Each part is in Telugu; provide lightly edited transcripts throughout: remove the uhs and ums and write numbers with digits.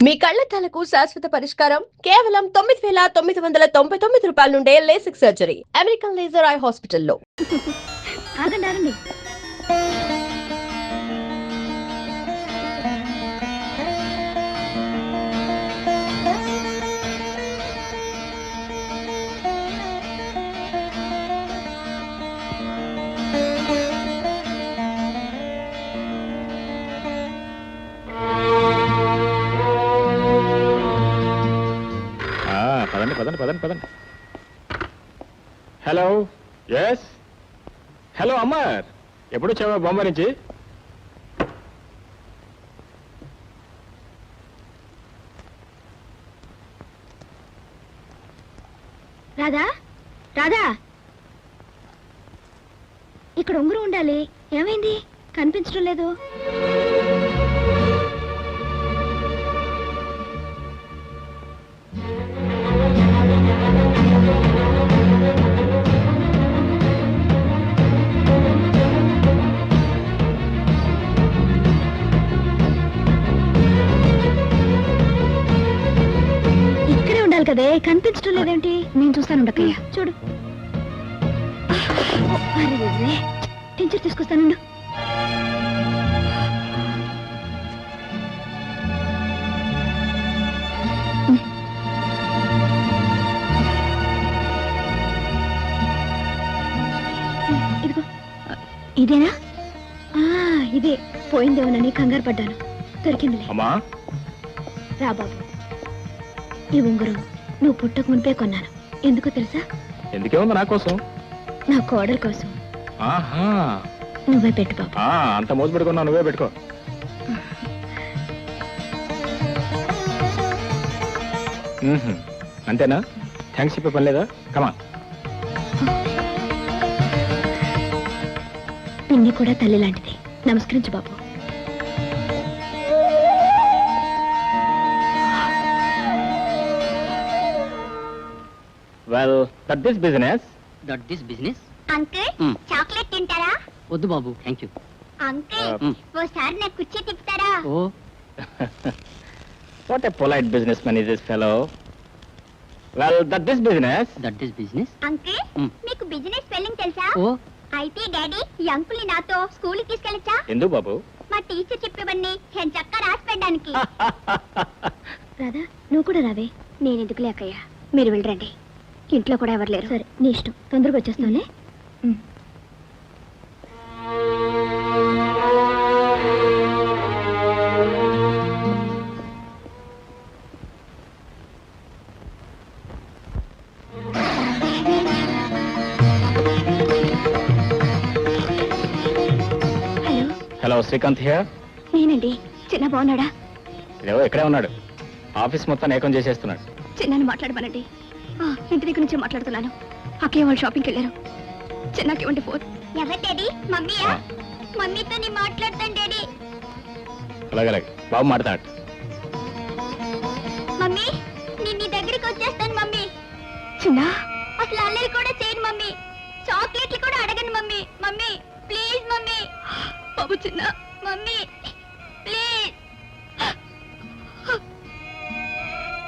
మీ కళ్లద్దాలకు శాశ్వత పరిష్కారం కేవలం 9,999 రూపాయల నుండే LASIK surgery American laser eye హాస్పిటల్లో. ఆగండి. పదండి. హలో, ఎస్, హలో అమ్మర్, ఎప్పుడు వచ్చావా బొమ్మ నుంచి? రాధా, ఇక్కడ ఉంగరం ఉండాలి. ఏమైంది? కనిపించడం లేదు. కదే కనిపించడం లేదేంటి? నేను చూస్తాను ఉండకయ్యా. చూడు, టీచర్ తీసుకొస్తాను. ఇదిగో, ఇదేనా? ఇదే. పోయిందేమోనని కంగారు పడ్డాను. దొరికిందిలే. రా బాబు, ఈ ఉంగరం నువ్వు పుట్టక మునిపే కొన్నాను. ఎందుకో తెలుసా? ఎందుకే ఉంది? నా కోసం, నా కోడల కోసం. నువ్వే పెట్టు బాబు. అంత మోజు పెట్టుకున్నా, నువ్వే పెట్టుకో. అంతేనా? థ్యాంక్స్ చెప్పే పని లేదా? కమా. పిన్ని కూడా తల్లి లాంటిది. నమస్కరించు బాబు. Well, that this business. Uncle, chocolate తింటారా? వద్దు బాబు, థ్యాంక్ యూ. అంకుల్, ఓసారి నాకు కుర్చీ తిప్పుతారా? ఓ, What a polite businessman is this fellow. Well, that this business. Uncle, మీకు బిజినెస్ స్పెల్లింగ్ తెలుసా? ఓ, అయితే డాడీ ఈ అంకుల్ నాతో స్కూల్ కి తీసుకెళ్ళచ్చా? ఎందుకు బాబు? మా టీచర్ చెప్పేవన్నీ నేను చక్కగా రాసి పెట్టడానికి. రాధా, నువ్వు కూడా రావే. నేను ఎందుకు లేకయ్యా, మీరు వెళ్ళరండి. ఇంట్లో కూడా ఎవరు లేరు. సరే, నీ ఇష్టం. తొందరగా వచ్చేస్తానే. Hello, Srikanth here. నేనండి. చిన్న బాగున్నాడా? ఇదేవో ఇక్కడే ఉన్నాడు. ఆఫీస్ మొత్తం ఏకం చేసేస్తున్నాడు. చిన్నని మాట్లాడమనండి. ఇంటి దగ్గర నుంచే మాట్లాడుతున్నాను. అక్కయ్య వాళ్ళు షాపింగ్కి వెళ్ళారు. చిన్నకి ఇవ్వండి ఫోన్. ఎవరు డాడీ? మమ్మీయా? మమ్మీతో నేను మాట్లాడతాను డాడీ. అలాగే బాబు మాట్లాడు. మమ్మీ, నేను నీ దగ్గరికి వచ్చేస్తాను మమ్మీ. చిన్న, అసలు అల్లరి కూడా చేయను మమ్మీ. చాక్లెట్లు కూడా అడగను మమ్మీ. Mummy please mummy. బాబు చిన్న. Mummy please.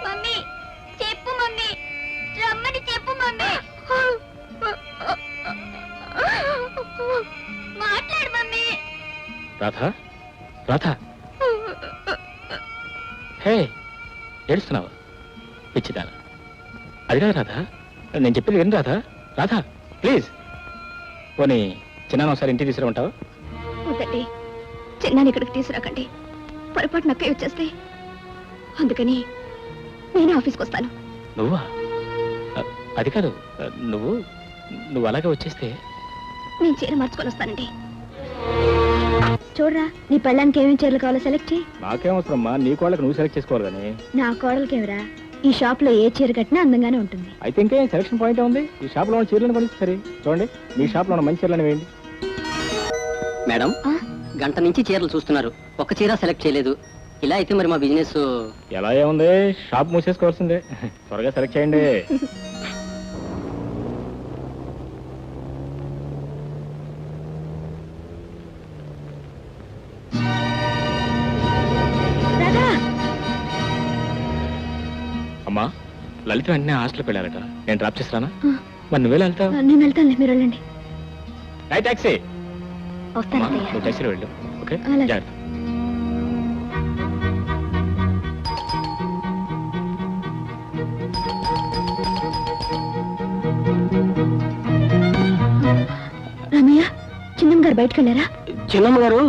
మమ్మీ చెప్పు మమ్మీ, రమ్మని చెప్పు మమ్మీ. మాట్లాడు మమ్మీ. రాధా, హే, ఏడుస్తున్నావా? పిచ్చిదానా. అది కాదు రాధా, నేను చెప్పేది విను రాధా ప్లీజ్. పోనీ చిన్న ఒకసారి ఇంటికి తీసుకురామంటావా? వద్దండి, చిన్నాని ఇక్కడికి తీసుకురాకండి. పొరపాటు నక్కయ్య వచ్చేస్తే. అందుకని నేనే ఆఫీస్కి వస్తాను. నువ్వా? అది కాదు, నువ్వు అలాగే వచ్చేస్తే నేను చీర మార్చుకొని వస్తానండి. చూడరా, నీ పెళ్ళానికి ఏమేమి చీరలు కావాలో సెలెక్ట్ చేయి. నాకేమవసరమ్మా, నీ కోళ్ళకి నువ్వు సెలెక్ట్ చేసుకోవాలి కానీ. నా కోడలకి ఎవరా? ఈ షాప్ లో ఏ చీర కట్టినా అందంగానే ఉంటుంది. అయితే ఇంకేం సెలక్షన్ పాయింట్ ఉంది. ఈ షాప్ లో ఉన్న చీరలను కొనిస్తారు. చూడండి, మీ షాప్ లో ఉన్న మంచి చీరలను వేయండి. మేడం, గంట నుంచి చీరలు చూస్తున్నారు, ఒక్క చీర సెలెక్ట్ చేయలేదు. ఇలా అయితే మరి మా బిజినెస్ ఎలా ఏముంది? షాప్ మూసేసుకోవాల్సిందే. త్వరగా సెలెక్ట్ చేయండి. అమ్మా లలిత వెంటనే హాస్టల్కి వెళ్ళారట, నేను డ్రాప్ చేస్తానా? మరి నువ్వే వెళ్తావు? నేను వెళ్తానులే, మీరు వెళ్ళండి. Right taxi. వస్తాను అమ్మా, అత్తయ్య. నువ్వు టాక్సీలో వెళ్ళు. ఓకే అలాగే. జాగ్రత్త. రమయ్య, చిన్నమ్మ గారు బయటకు వెళ్ళారా? చిన్నమ్మ గారు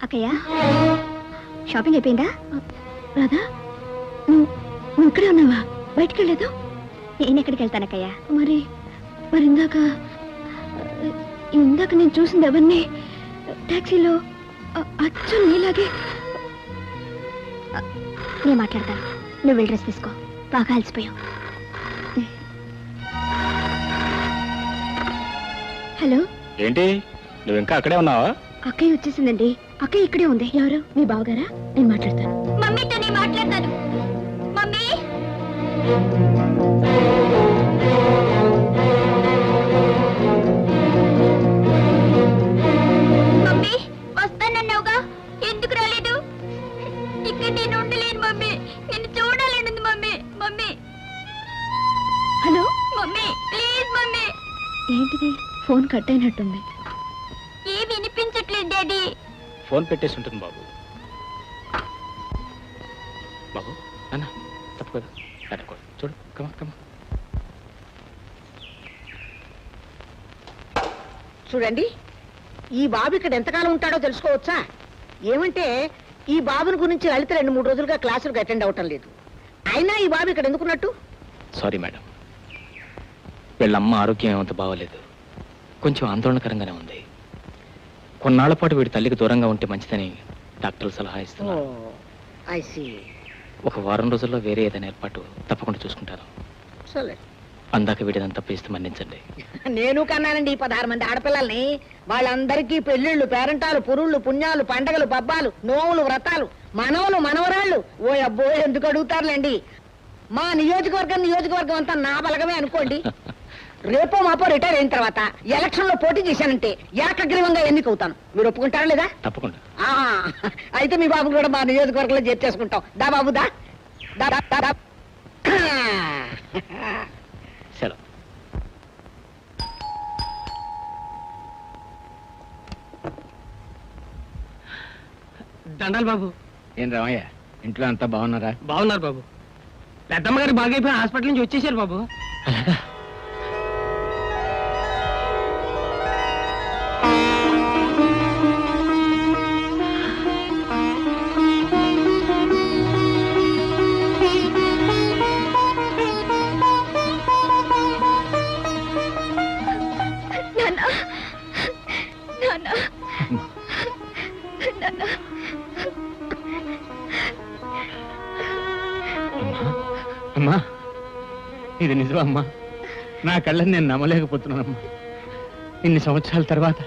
అక్కయ్య, షాపింగ్ అయిపోయిందా? రాధా, నువ్వు ఇక్కడే ఉన్నావా? బయటికి వెళ్ళలేదు? నేను ఎక్కడికి వెళ్తాను అక్కయ్య. మరి ఇందాక నేను చూసింది ఎవరిని? టాక్సీలో అచ్చం నీలాగే. నేను మాట్లాడతాను, నువ్వు వెళ్ళి డ్రెస్ తీసుకో, బాగా అలసిపోయావు. హలో. ఏంటి నువ్వు ఇంకా అక్కడే ఉన్నావా? అక్కయ్య వచ్చేసిందండి. అక్కయ్య ఇక్కడే ఉంది. ఎవరు? మీ బావగారా? నేను మాట్లాడతాను. మమ్మీతో నేను మాట్లాడతాను. మమ్మీ మమ్మీ వస్తానన్నావుగా, ఎందుకు రాలేదు? ఇక్కడ నేను ఉండలేను మమ్మీ, నిన్ను చూడాలని mummy. Mummy hello. Mummy please mummy. ఏంటిది? ఫోన్ కట్ అయినట్టుంది. ఏ వినిపించట్లేదు డాడీ. ఫోన్ పెట్టేసి ఉంటుంది బాబు. బాబు అన్న తప్పుకోదు, తప్పుకోదు. చూడు, కమా కమా. చూడండి, ఈ బాబు ఇక్కడ ఎంతకాలం ఉంటాడో తెలుసుకోవచ్చా? ఏమంటే ఈ బాబుని గురించి లలిత 2-3 రోజులుగా క్లాసులకు అటెండ్ అవటం లేదు. అయినా ఈ బాబు ఇక్కడ ఎందుకున్నట్టు? సారీ మేడం, వీళ్ళమ్మ ఆరోగ్యం ఏమంత బాగోలేదు, కొంచెం ఆందోళనకరంగానే ఉంది. కొన్నాళ్ల పాటు వీడి తల్లికి దూరంగా ఉంటే మంచిదని డాక్టర్లు సలహా ఇస్తున్నారు. I see. ఒక వారం రోజుల్లో వేరే ఏదైనా ఏర్పాటు తప్పకుండా చూసుకుంటాను. సరే, అందాక వీడిదంతా తప్పిస్తే మన్నించండి. నేను కన్నానండి ఈ 16 మంది ఆడపిల్లల్ని. వాళ్ళందరికీ పెళ్లిళ్ళు, పేరంటాలు, పురుళ్ళు, పుణ్యాలు, పండగలు, పబ్బాలు, నోవులు, వ్రతాలు, మనవలు, మనవరాళ్ళు. ఓ అబ్బో, ఎందుకు అడుగుతారులేండి. మా నియోజకవర్గం అంతా నా బలగమే అనుకోండి. రేపో మాపో రిటైర్ అయిన తర్వాత ఎలక్షన్ లో పోటీ చేశానంటే ఏకగ్రీవంగా ఎన్నికవుతాను. మీరు ఒప్పుకుంటారా లేదా? తప్పకుండా. అయితే మీ బాబు కూడా మా నియోజకవర్గంలో చేర్చేసుకుంటాం. దా బాబు దా. దా, దా, దా, దా. సెలవు. దండాలి బాబు. ఏం రామయ్య, ఇంట్లో అంతా బాగున్నారా? బాగున్నారు బాబు. పెద్దమ్మ గారు బాగైపోయి హాస్పిటల్ నుంచి వచ్చేసారు బాబు. అలాగా? అమ్మా, ఇది నిజమా అమ్మా? నా కళ్ళని నేను నమ్మలేకపోతున్నానమ్మా. ఇన్ని సంవత్సరాల తర్వాత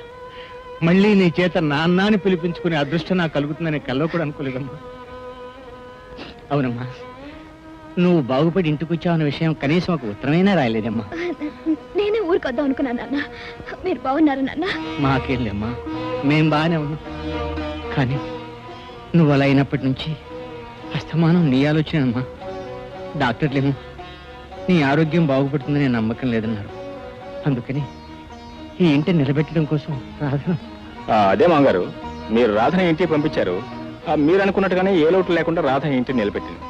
మళ్ళీ నీ చేత నాన్నని పిలిపించుకునే అదృష్టం నాకు కలుగుతుందని కల్లో కూడా అనుకోలేదమ్మా. అవునమ్మా, నువ్వు బాగుపడి ఇంటికి వచ్చావన్న విషయం కనీసం ఒక ఉత్తరమైనా రాయలేదమ్మా. నేనే ఊరికొద్దాం అనుకున్నాను నాన్న. మీరు బాగున్నారు నాన్న? మాకేళ్ళమ్మా, మేం బాగానే ఉన్నాం. కానీ నువ్వు అలా అయినప్పటి నుంచి అస్తమానం నీ ఆలోచన అమ్మా. డాక్టర్లేమో నీ ఆరోగ్యం బాగుపడుతుందని నమ్మకం లేదన్నారు. అందుకని ఈ ఇంటిని నిలబెట్టడం కోసం రాధను. అదే మామగారు, మీరు రాధని ఇంటికి పంపించారు. మీరు అనుకున్నట్టుగానే ఏ లోటు లేకుండా రాధ ఇంటిని నిలబెట్టింది.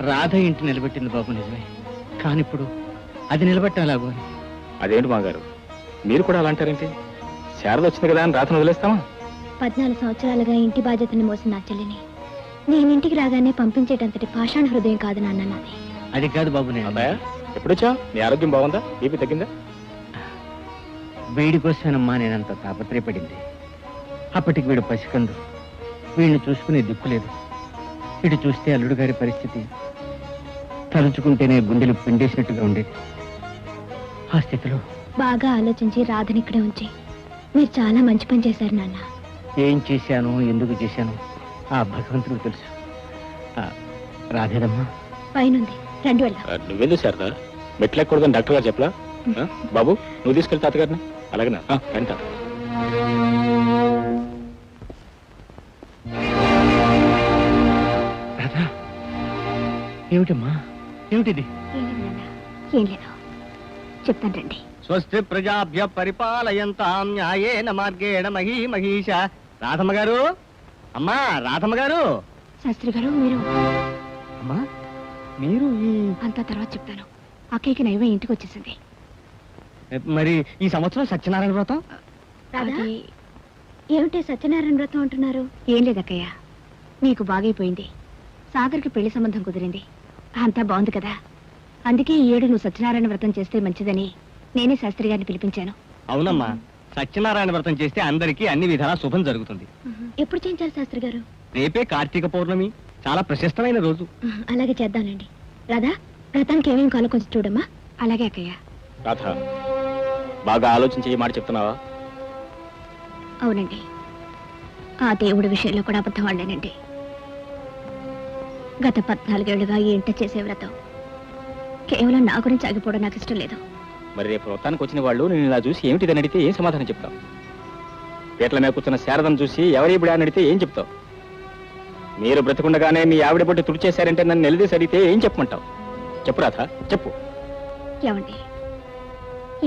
రాధ ఇంటి నిలబెట్టింది బాబు, నిజమే. కానీ ఇప్పుడు అది నిలబెట్టడం ఎలాగో అని. అదేంటి మామగారు, మీరు కూడా అలా అంటారేంటి? శారద వచ్చింది కదా అని రాధను వదిలేస్తామా? 14 సంవత్సరాలుగా ఇంటి బాధ్యతని మోసిన నా చెల్లిని నేను ఇంటికి రాగానే పంపించేటంతటి పాషాణ హృదయం కాదు నాన్న నాది. అది కాదు బాబు, నేను అబ్బాయా ఎప్పుడొచ్చా? నీ ఆరోగ్యం బాగుందా? బీపీ తగ్గిందా? వీడి కోసమేనమ్మా నేనంత తాపత్రయపడింది. అప్పటికి వీడు పసికందు, వీడిని చూసుకునే దిక్కు లేదు. వీడు చూస్తే అల్లుడు గారి పరిస్థితి తలుచుకుంటేనే గుండెలు పిండేసినట్టుగా ఉండేది. ఆ స్థితిలో బాగా ఆలోచించి రాధని ఇక్కడే ఉంచి మీరు చాలా మంచి పని చేశారు నాన్న. ఏం చేశాను, ఎందుకు చేశాను ఆ భగవంతుడికి తెలుసు. రాధేదమ్మా? పైనుంది, రండి వెళ్దాం. నువ్వెందుకు శారదా మెట్లు ఎక్కకూడదని డాక్టర్ గారు చెప్పలా? బాబు నువ్వు తీసుకెళ్తా తాతగారిని. అలాగేనా? వెంట రాధా, ఏమిటమ్మా, ఏమిటిది? ఏం లేదు నాన్న, ఏం లేదు. చెప్తాను రండి. స్వస్తి ప్రజాభ్య పరిపాలయంతాం న్యాయేన మార్గేణ మహీమహీష. రాధమ్మ గారు, అమ్మా రాధమ్మ గారు. శాస్త్రి గారు మీరు అమ్మా మీరు ఈ అంతా తర్వాత చెప్తాను. అక్కయ్యకి నైవే ఇంటికి వచ్చేసింది. మరి ఈ సంవత్సరం సత్యనారాయణ వ్రతం? అది ఏమిటి సత్యనారాయణ వ్రతం అంటున్నారు? ఏం లేదు అక్కయ్య, నీకు బాగైపోయింది. సాగర్కి పెళ్లి సంబంధం కుదిరింది. అంతా బాగుంది కదా, అందుకే ఈ ఏడు నువ్వు సత్యనారాయణ వ్రతం చేస్తే మంచిదని నేనే శాస్త్రి గారిని పిలిపించాను. అవునమ్మా, సత్యనారాయణ వ్రతం చేస్తే అందరికీ అన్ని విధాలా శుభం జరుగుతుంది. ఎప్పుడు చేయించారు శాస్త్రి గారు? రేపే కార్తీక పౌర్ణమి, చాలా ప్రశస్తమైన రోజు. అలాగే చేద్దానండి. రాధా, వ్రతానికి ఏమేమి కాలో కొంచెం చూడమ్మా. అలాగే అక్కయ్య. రాధ బాగా ఆలోచించి ఈ మాట చెప్తున్నావా? అవునండి, ఆ దేవుడి విషయంలో కూడా అబద్ధం వాళ్ళేనండి. గత 14 ఏళ్లుగా ఈ ఇంట చేసే వ్రతం కేవలం నా గురించి ఆగిపోవడం నాకు ఇష్టం లేదు. మరి రేపు వ్రతానికి వచ్చిన వాళ్ళు నేను ఇలా చూసి ఏమిటిదని అడిగితే ఏం సమాధానం చెప్తావు? పీటల మీద కూర్చున్న శారదను చూసి ఎవరి ఇప్పుడు అని అడిగితే ఏం చెప్తావు? మీరు బ్రతకుండగానే మీ ఆవిడ పొట్టి తుడిచేశారంటే నన్ను నిలదీసి అడిగితే ఏం చెప్పమంటావు? చెప్పు రాధ, చెప్పు. ఏమండి,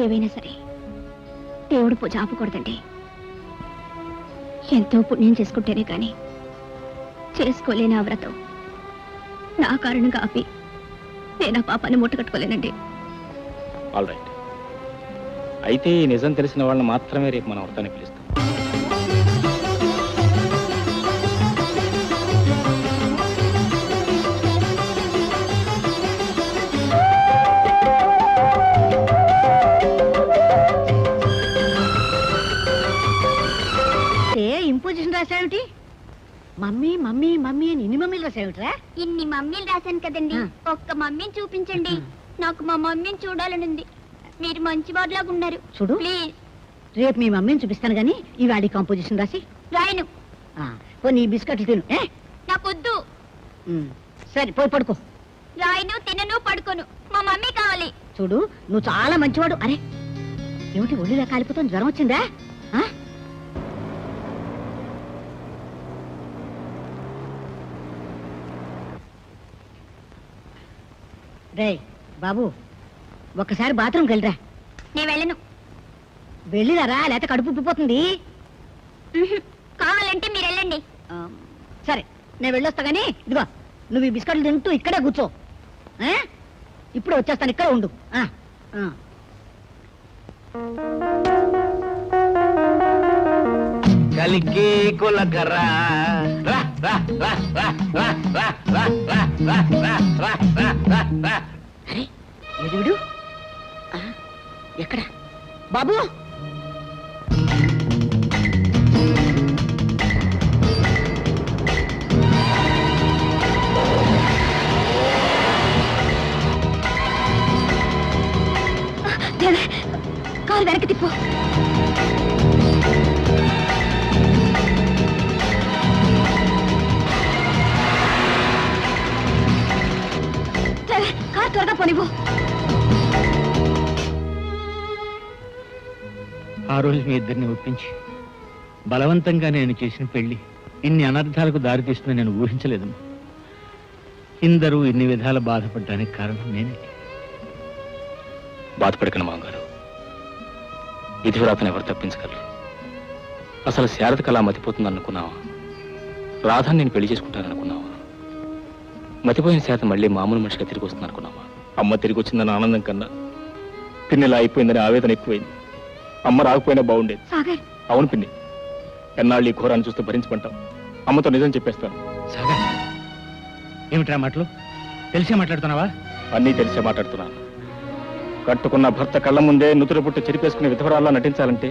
ఏవైనా సరే దేవుడు పూజ ఆపకూడదండి. ఎంతో పుణ్యం చేసుకుంటేనే కానీ చేసుకోలేని ఆ వ్రతం నా కారణంగా ఆపి నేను ఆ పాపాన్ని మూటకట్టుకోలేనండి. ఆల్ రైట్, అయితే ఈ నిజం తెలిసిన వాళ్ళని మాత్రమే రేపు మనం వ్రతానికి పిలుస్తాం. ఇంపోజిషన్ రాసావిటి? మమ్మీ మమ్మీ మమ్మీ అని ఇన్ని మమ్మీలు రాసావిట్రా? ఇన్ని మమ్మీలు రాశాను కదండి, ఒక్క మమ్మీని చూపించండి. నాకు మా మమ్మీని చూడాలనుంది. మీరు మంచి వాడిలాగా ఉన్నారు. చూడు, ప్లీజ్. రేపు మీ మమ్మీని చూపిస్తాను గానీ ఈ వాడి కాంపోజిషన్ రాసి రాయను. కొన్ని బిస్కెట్లు తిను. నాకొద్దు. సరే పోయి పడుకో. రాయను, తినను, పడుకోను. మా మమ్మీ కావాలి. చూడు, నువ్వు చాలా మంచివాడు. అరే ఏమిటి ఒళ్ళిలా కాలిపోతుంది? జ్వరం వచ్చిందా? రే బాబు, ఒక్కసారి బాత్రూమ్కి వెళ్ళరా. నేను వెళ్ళను. వెళ్ళిరారా, లేకపోతే కడుపు ఉబ్బిపోతుంది. కావాలంటే మీరు వెళ్ళండి. సరే నేను వెళ్ళొస్తా గానీ ఇదిగో నువ్వు ఈ బిస్కెట్లు తింటూ ఇక్కడే కూర్చో. ఇప్పుడు వచ్చేస్తాను, ఇక్కడ ఉండు. కలికి కులకరా అరే ఎదుగుడు ఎక్కడ బాబు? కాలు వెనక్కి తిప్పు. కారు త్వరగా పోనివ్వు. ఆ రోజు మీ ఇద్దరిని ఒప్పించి బలవంతంగా నేను చేసిన పెళ్లి ఇన్ని అనర్థాలకు దారితీస్తుందని నేను ఊహించలేదు. ఇందరూ ఇన్ని విధాల బాధపడడానికి కారణం నేనే. బాధపడకండి మామగారు, విధివ్రాతను ఎవరు తప్పించగలరు? అసలు శారదకు అలా మతిపోతుంది అనుకున్నావా? రాధాన్ని నేను పెళ్లి చేసుకుంటాను అనుకున్నావా? మతిపోయిన శారద మళ్ళీ మామూలు మనిషిగా తిరిగి వస్తుంది అనుకున్నావా? అమ్మ తిరిగి వచ్చిందని ఆనందం కన్నా పిన్నెలా అయిపోయిందని ఆవేదన ఎక్కువైంది. అమ్మ రాకపోయినా బాగుండేది. అవును పిన్ని, ఎన్నాళ్ళు ఈ ఘోరాన్ని చూస్తూ భరించమంటాం. అమ్మతో నిజం చెప్పేస్తాను. సాగర్, ఏమిట్రా మాటలు? తెలిసే మాట్లాడుతున్నావా? అన్నీ తెలిసే మాట్లాడుతున్నాను. కట్టుకున్న భర్త కళ్ళ ముందే నుతురు పుట్టు చెరిపేసుకునే విధవరాల్లా నటించాలంటే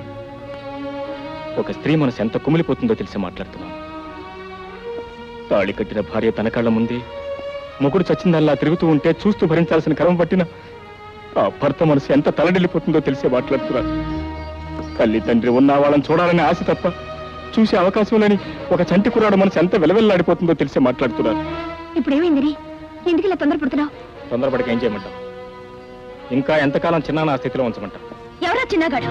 ఒక స్త్రీ మనసు ఎంత కుమిలిపోతుందో తెలిసి మాట్లాడుతున్నాను. తాళి కట్టిన భార్య తన కళ్ళ ముందే మొగుడు చచ్చిందల్లా తిరుగుతూ ఉంటే చూస్తూ భరించాల్సిన కర్మ పట్టిన ఆ భర్త మనసు ఎంత తలడిల్లిపోతుందో తెలిసే మాట్లాడుతున్నాను. తల్లి తండ్రి ఉన్న వాళ్ళని చూడాలనే ఆశ తప్ప చూసే అవకాశం లేని ఒక చంటి కుర్రాడు మనసు ఎంత వెలవెల్లాడిపోతుందో తెలిసే మాట్లాడుతున్నాను. ఇప్పుడు ఏమైంది? ఎందుకు ఇలా తొందరపడుతున్నావు? తొందరపడికి ఏం చేయమంటావు? ఇంకా ఎంతకాలం చిన్న నా స్థితిలో ఉంచమంటావు? ఎవరా చిన్నగాడు?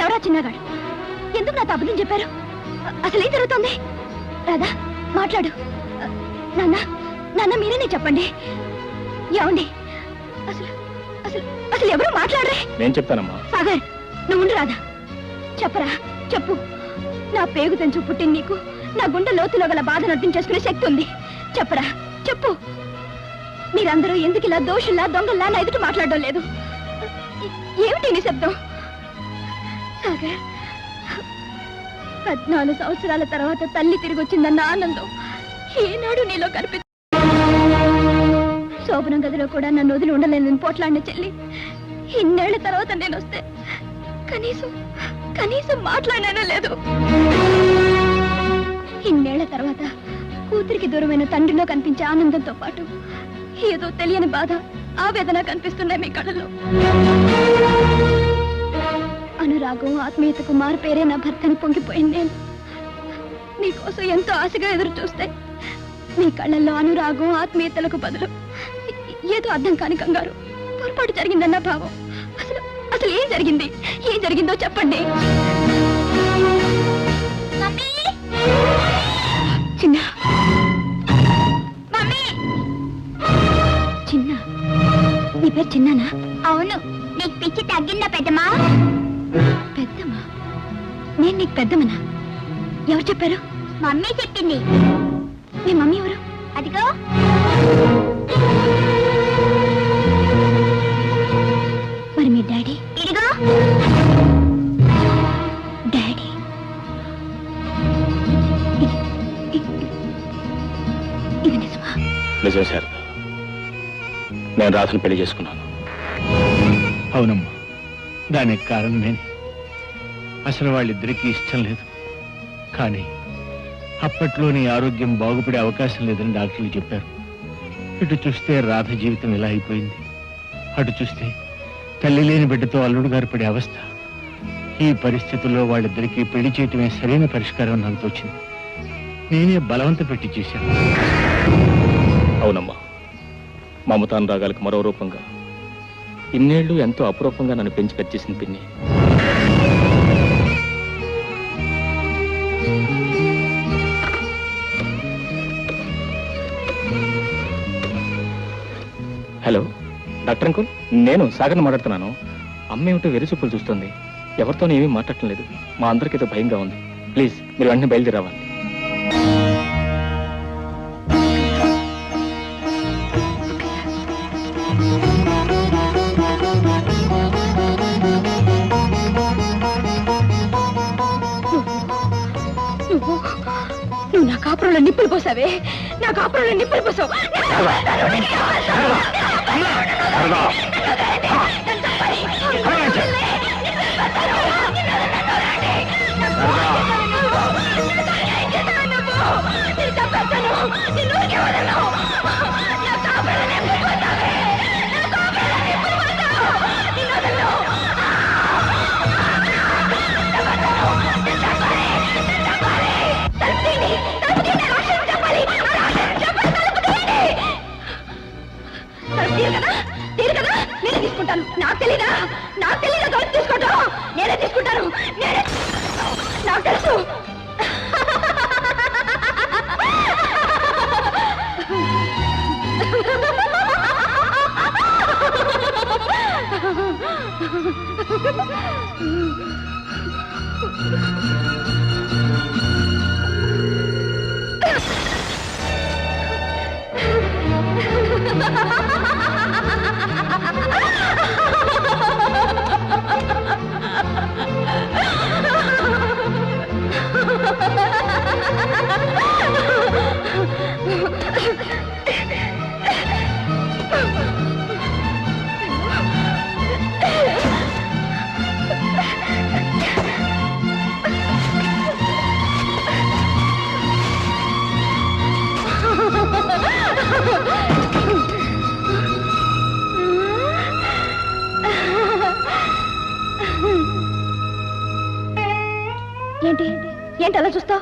ఎవరా చిన్నగాడు? ఎందుకు నాతో అబద్ధం చెప్పారు? అసలు ఏం జరుగుతుంది? రాధా, మాట్లాడు. నాన్న, నాన్న మీరేనే చెప్పండి. ఏమండి? అసలు అసలు అసలు ఎవరు మాట్లాడరే? నేను చెప్తానమ్మా. సాగర్, నువ్వు ఉండు. రాధా, చెప్పరా, చెప్పు. నా పేగు తెంచు పుట్టిన నీకు నా గుండె లోతులో గల బాధను అర్థం చేసుకునే శక్తి ఉంది. చెప్పరా, చెప్పు. మీరందరూ ఎందుకు ఇలా దోషుల్లా దొంగల్లా నా ఎదుట మాట్లాడడం లేదు? ఏమిటి నీ శబ్దం? సాగర్, 14 సంవత్సరాల తర్వాత తల్లి తిరిగి వచ్చిందన్న ఆనందం ఏనాడు నీలో కనిపి శోభనం గదిలో కూడా నన్ను వదిలి ఉండలేని పోట్లాడిన చెల్లి ఇన్నేళ్ల తర్వాత నేను వస్తే కనీసం కనీసం మాట్లాడానో లేదు. ఇన్నేళ్ల తర్వాత కూతురికి దూరమైన తండ్రిలో కనిపించే ఆనందంతో పాటు ఏదో తెలియని బాధ, ఆవేదన కనిపిస్తున్నాయి మీ కళ్ళలో. అనురాగం, ఆత్మీయతకు మారు పేరే నా భర్తని పొంగిపోయింది నేను. నీకోసం ఎంతో ఆశగా ఎదురు చూస్తే మీ కళ్ళల్లో అనురాగం, ఆత్మీయతలకు బదులు ఏదో అర్థం కాని కంగారు, పొరపాటు జరిగిందన్న భావం. అసలు అసలు ఏం జరిగింది? ఏం జరిగిందో చెప్పండి. చిన్న చిన్న, నీ పేరు చిన్నానా? అవును. నీకు పిచ్చి తగ్గిందా పెద్దమ్మా? పెద్దమ్మా? నేను నీకు పెద్దమ్మనా? ఎవరు చెప్పారు? మమ్మీ చెప్పింది. మీ మమ్మీ ఎవరు? అదిగో. మరి మీ డాడీ? ఇదిగో. డాడీ ఇది నిజమా? నిజం శారద, నేను రాధను పెళ్లి చేసుకున్నాను. అవునమ్మా, దానికి కారణం నేను. అసలు వాళ్ళిద్దరికీ ఇష్టం లేదు. కానీ అప్పట్లో నీ ఆరోగ్యం బాగుపడే అవకాశం లేదని డాక్టర్లు చెప్పారు. ఇటు చూస్తే రాధ జీవితం ఇలా అయిపోయింది, అటు చూస్తే తల్లి లేని బిడ్డతో అల్లుడు గారు పడే అవస్థ. ఈ పరిస్థితుల్లో వాళ్ళిద్దరికీ పెళ్లి చేయటమే సరైన పరిష్కారం నాకు తోచింది. నేనే బలవంత పెట్టి చేశాను. అవునమ్మా, మమతానురాగాలకు మరో రూపంగా ఇన్నేళ్లు ఎంతో అపురూపంగా నన్ను పెంచి పెంచేసింది పిన్ని. హలో డాక్టర్ అంకుల్, నేను సాగర్ని మాట్లాడుతున్నాను. అమ్మ ఏమిటో వెరీ చూపులు చూస్తుంది, ఎవరితోనూ ఏమీ మాట్లాడటం లేదు. మా అందరికీ ఏదో భయంగా ఉంది. ప్లీజ్ మీరు వెంటనే బయలుదేరావాలి. నువ్వు నా కాపురంలో నిప్పులు పోసావే, నా కాపురంలో నిప్పులు పోసావు. నేనే తీసుకుంటాను. నాకు తెలీదా? నాకు తెలీదా? తలుపు తీసుకుంటాను. నేనే తీసుకుంటాను. నేనే, నాకు తెలుసు. ఏంటి ఏంటి అలా చూస్తావు?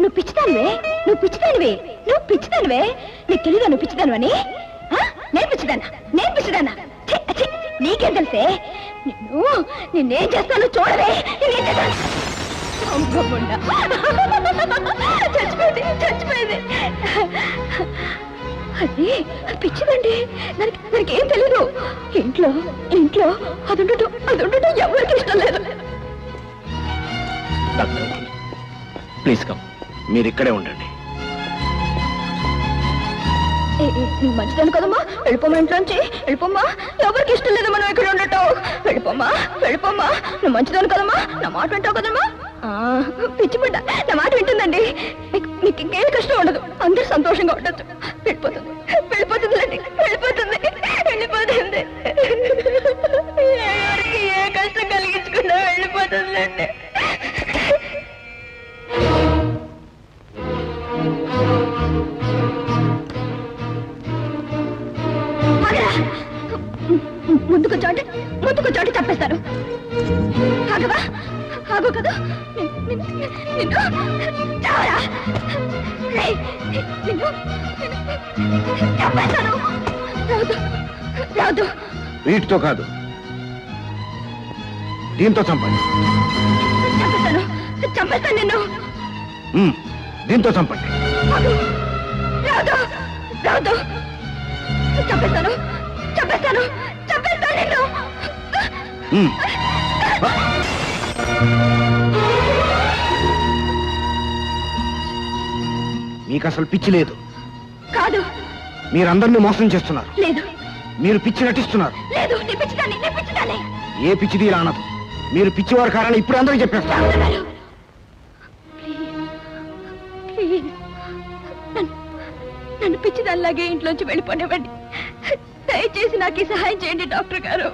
నువ్వు పిచ్చిదానివే. నువ్వు పిచ్చిదానివే, నువ్వు పిచ్చిదానివే. నీకు తెలీదా నువ్వు పిచ్చిదాను అని? నేను పిచ్చిదానా? నేను పిచ్చిదానా? ఛీ, ఛీ, నీకేం తెలిసే? నిన్నేం చేస్తాను చూడవే. నేనేం చేస్తాను? అమ్మమ్మ. చచ్చిపోయింది, చచ్చిపోయింది. అది పిచ్చిదండి. దానికి ఏం తెలీదు. ఇంట్లో ఇంట్లో అది ఉండటం ఎవరికి ఇష్టం లేదు. Doctor please come. మీరు ఇక్కడే ఉండండి. నువ్వు మంచిదాను కదమ్మా, వెళ్ళిపోమ్మా ఇంట్లోంచి, వెళ్ళిపోమ్మా. ఎవరికి ఇష్టం లేదు మనం ఇక్కడ ఉండటం. వెళ్ళిపోమ్మా, వెళ్ళిపోమ్మా. నువ్వు మంచిదాను కదమ్మా, నా మాట వింటావు కదమ్మా. పిచ్చిపడ్డ నా మాట వింటుందండి. మీకు ఇంకేం కష్టం ఉండదు, అందరూ సంతోషంగా ఉండొచ్చు. వెళ్ళిపోతుంది, వెళ్ళిపోతుందిలేండి, వెళ్ళిపోతుంది, వెళ్ళిపోతుంది. ఎవరికి ఏ కష్టం కలిగించకుండా వెళ్ళిపోతుందిలేండి. ముందుకు చోటి తప్పేస్తారు. ఆగవా? ఆగో కదా. నిన్ను చావరా. నిన్ను చంపేస్తాను. రాదు, రాదు. వీటితో కాదు, దీంతో చంపండి. చంపేస్తాను, చంపేస్తాను నిన్ను. దీంతో చంపండి. రాదు, రాదు. చంపేస్తాను, చంపేస్తాను, చంపేస్తాను నిన్ను. మీకు అసలు పిచ్చి లేదు. కాదు. మీరందరినీ మోసం చేస్తున్నారు. లేదు, మీరు పిచ్చి నటిస్తున్నారు. లేదు. నీ పిచ్చిదాన్ని, నీ పిచ్చిదాన్ని. ఏ పిచ్చిది ఇలా అనదు. మీరు పిచ్చివారు కారణం ఇప్పుడు అందరూ చెప్పేస్తారు. ప్లీజ్, నన్ను పిచ్చిదానిలాగే ఇంట్లోంచి వెళ్ళిపోనివ్వండి. దయచేసి నాకు ఈ సహాయం చేయండి డాక్టర్ గారు,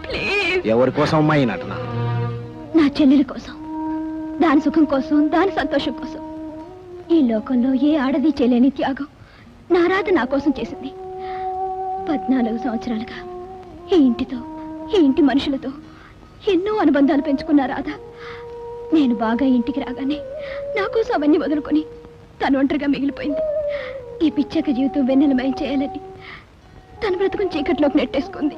ప్లీజ్. ఎవరి కోసం అమ్మా ఈ నటన? నా చెల్లెల కోసం, దాని సుఖం కోసం, దాని సంతోషం కోసం. ఈ లోకంలో ఏ ఆడది చేయలేని త్యాగం నా రాధ నా కోసం చేసింది. 14 సంవత్సరాలుగా ఈ ఇంటితో, ఈ ఇంటి మనుషులతో ఎన్నో అనుబంధాలు పెంచుకున్న రాధ నేను బాగా ఇంటికి రాగానే నా కోసం అవన్నీ వదులుకొని తను ఒంటరిగా మిగిలిపోయింది. ఈ పిచ్చక జీవితం వెన్నెలమయం చేయాలని తన బ్రతుకుని చీకట్లోకి నెట్టేసుకుంది.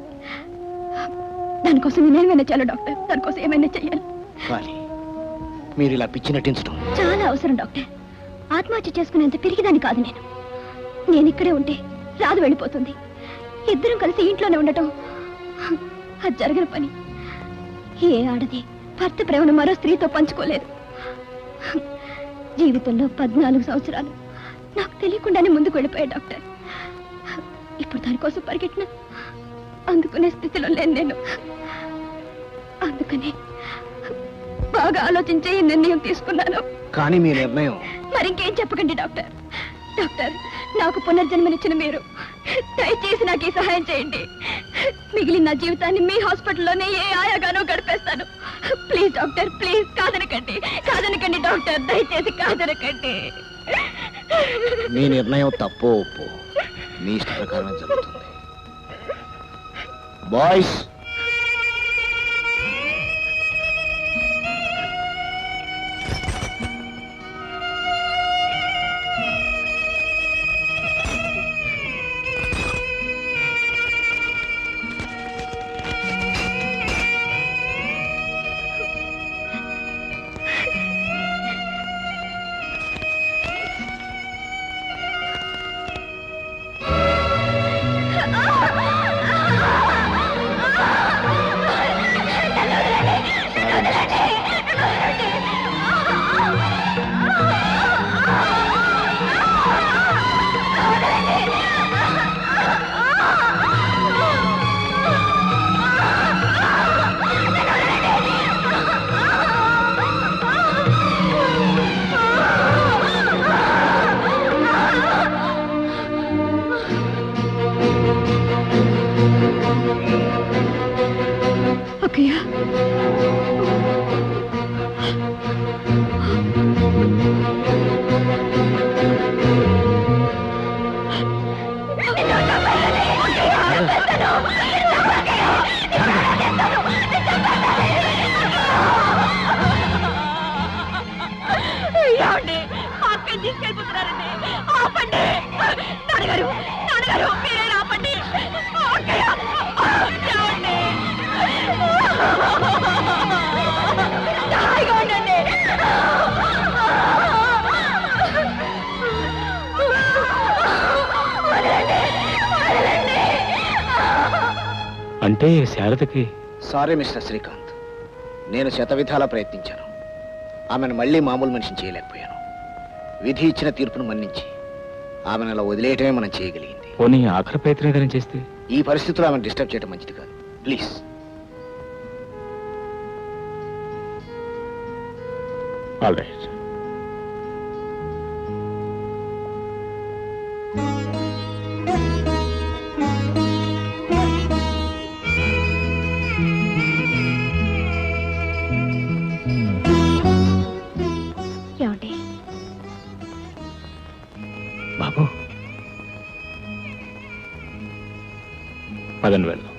దానికోసం నేనేమైనా చేయాలి డాక్టర్, దానికోసం ఏమైనా చెయ్యాలి. కానీ మీరు ఇలా పిచ్చి నటించడం చాలా అవసరం డాక్టర్. ఆత్మహత్య చేసుకునేంత పిరిగిదాన్ని కాదు నేను. నేను ఇక్కడే ఉంటే రాదు వెళ్ళిపోతుంది. ఇద్దరం కలిసి ఇంట్లోనే ఉండటం అది జరగని పని. ఏ ఆడది భర్త ప్రేమను మరో స్త్రీతో పంచుకోలేదు. జీవితంలో 14 సంవత్సరాలు నాకు తెలియకుండానే ముందుకు వెళ్ళిపోయాడు డాక్టర్. ఇప్పుడు దానికోసం పరిగెట్టిన అందుకునే స్థితిలో లేను నేను. అందుకని బాగా ఆలోచించే ఈ నిర్ణయం తీసుకున్నాను. కానీ మీ నిర్ణయం మరింకేం చెప్పకండి డాక్టర్. డాక్టర్, నాకు పునర్జన్మనిచ్చిన మీరు దయచేసి నాకు ఈ సహాయం చేయండి. మిగిలిన నా జీవితాన్ని మీ హాస్పిటల్లోనే ఏ ఆయాగానో గడిపేస్తాను. Please doctor, please. కాదనకండి, కాదనకండి డాక్టర్, దయచేసి కాదనకండి. మీ నిర్ణయం తప్పో ఒప్పో మీ ఇష్ట ప్రకారం జరుగుతుంది. బాయ్స్, ఓకేయా? తీసుకెళ్ళిపోతున్నారండి. ఆపండి నాన్నగారు, నాన్నగారు మీరే ఆపండి. అక్కయ్య, ఏమండి? హాయిగా ఉండండి. అంటే శారదకి సారీ మిస్టర్ శ్రీకాంత్, నేను శతవిధాలా ప్రయత్నించాను. ఆమెను మళ్ళీ మామూలు మనిషిని చేయలేకపోయాను. విధి ఇచ్చిన తీర్పును మన్నించి ఆమెను అలా వదిలేయటమే మనం చేయగలిగింది. పోనీ ఆఖరి ప్రయత్నం ఏదైనా చేస్తే? ఈ పరిస్థితుల్లో ఆమెను డిస్టర్బ్ చేయడం మంచిది కాదు. ప్లీజ్. All right. ఏమండి? బాబు పదండి వెళ్దాం.